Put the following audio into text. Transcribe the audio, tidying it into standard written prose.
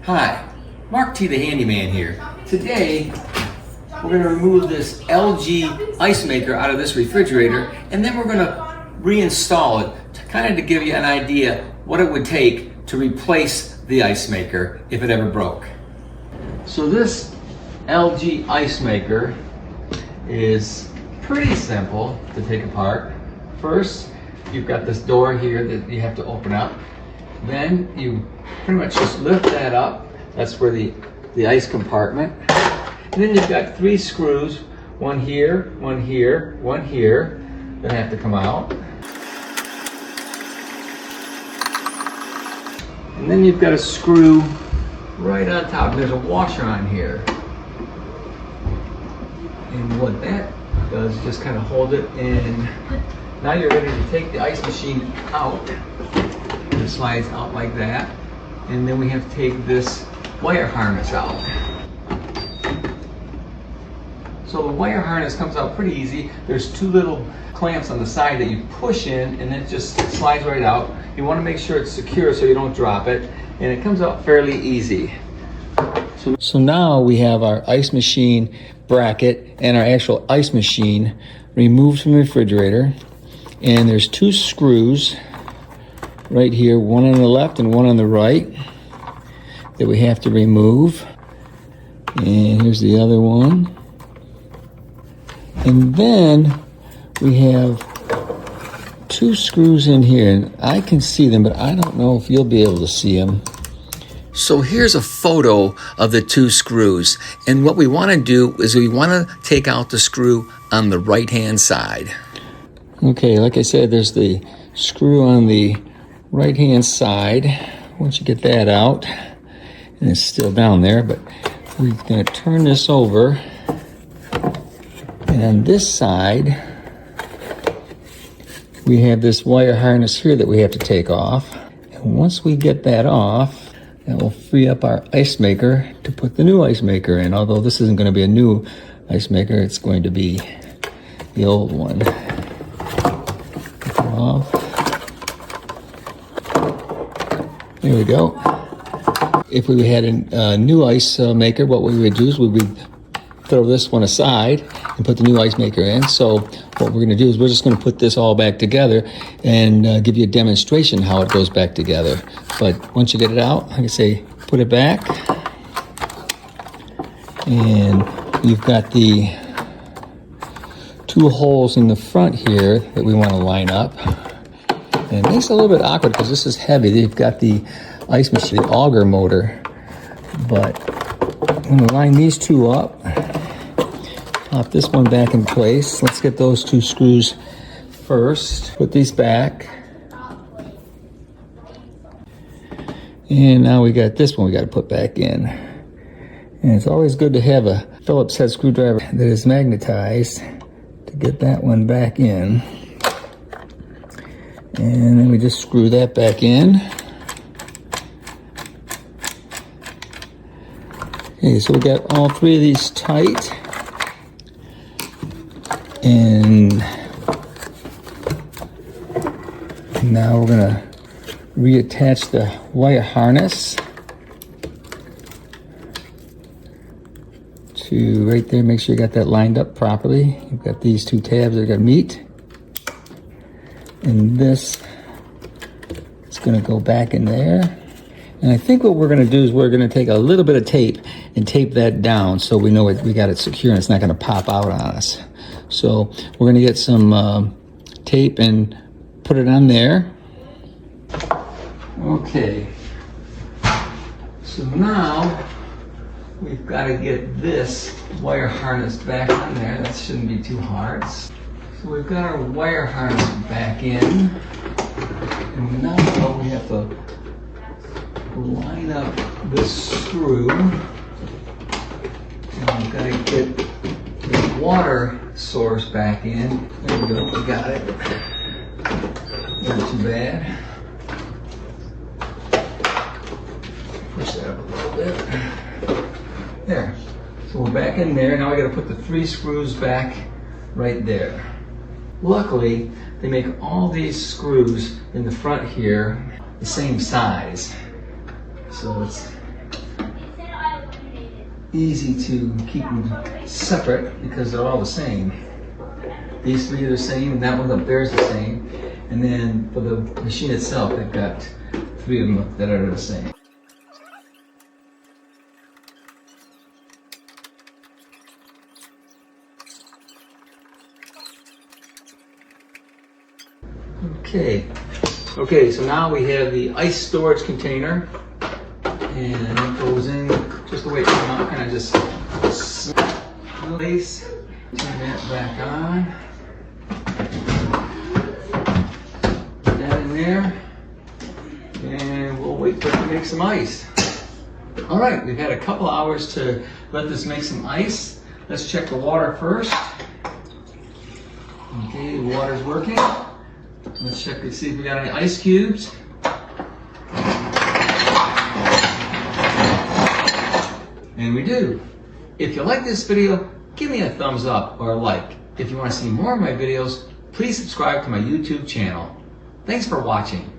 Hi, Mark T the Handyman here. Today, we're going to remove this LG ice maker out of this refrigerator, and then we're going to reinstall it to kind of to give you an idea what it would take to replace the ice maker if it ever broke. So this LG ice maker is pretty simple to take apart. First, you've got this door here that you have to open up. Then you pretty much just lift that up. That's where the ice compartment. And then you've got 3 screws, one here, one here, one here, that have to come out. And then you've got a screw right on top. There's a washer on here. And what that does is just kind of hold it in. Now you're ready to take the ice machine out. It slides out like that. And then we have to take this wire harness out. So the wire harness comes out pretty easy. There's 2 little clamps on the side that you push in and it just slides right out. You want to make sure it's secure so you don't drop it. And it comes out fairly easy. So now we have our ice machine bracket and our actual ice machine removed from the refrigerator. And there's 2 screws right here, one on the left and one on the right, that we have to remove. And here's the other one. And then we have 2 screws in here, and I can see them, but I don't know if you'll be able to see them. So here's a photo of the 2 screws. And what we want to do is we want to take out the screw on the right-hand side. Okay, like I said, there's the screw on the right-hand side. Once you get that out, and it's still down there, but we're going to turn this over. And on this side, we have this wire harness here that we have to take off. And once we get that off, that will free up our ice maker to put the new ice maker in. Although this isn't going to be a new ice maker, it's going to be the old one. Take it off. There we go. If we had a new ice maker, what we would do is we would throw this one aside and put the new ice maker in. So what we're going to do is we're just going to put this all back together and give you a demonstration how it goes back together. But once you get it out, like I say, put it back. And you've got the 2 holes in the front here that we want to line up. And it makes it a little bit awkward because this is heavy. They've got the ice machine, the auger motor. But I'm going to line these 2 up. Pop this one back in place. Let's get those 2 screws first. Put these back. And now we got this one we got to put back in. And it's always good to have a Phillips head screwdriver that is magnetized to get that one back in. And then we just screw that back in. Okay, so we got all 3 of these tight. And now we're gonna reattach the wire harness to right there. Make sure you got that lined up properly. You've got these 2 tabs that are gonna meet. And this is going to go back in there. And I think what we're going to do is we're going to take a little bit of tape and tape that down so we know we got it secure and it's not going to pop out on us. So we're going to get some tape and put it on there. Okay. So now we've got to get this wire harness back on there. That shouldn't be too hard. So we've got our wire harness back in, and now we have to line up this screw, and we've got to get the water source back in. There we go, we got it. Not too bad. Push that up a little bit. There. So we're back in there. Now we got to put the 3 screws back right there. Luckily, they make all these screws in the front here the same size. So it's easy to keep them separate because they're all the same. These three are the same, and that one up there is the same. And then for the machine itself, they've got three of them that are the same. Okay, so now we have the ice storage container, and it goes in just the way it came out, kind of just place, turn that back on, put that in there, and we'll wait for it to make some ice. All right, we've had a couple hours to let this make some ice. Let's check the water first. Okay, the water's working. Let's check to see if we got any ice cubes. And we do. If you like this video, give me a thumbs up or a like. If you want to see more of my videos, please subscribe to my YouTube channel. Thanks for watching.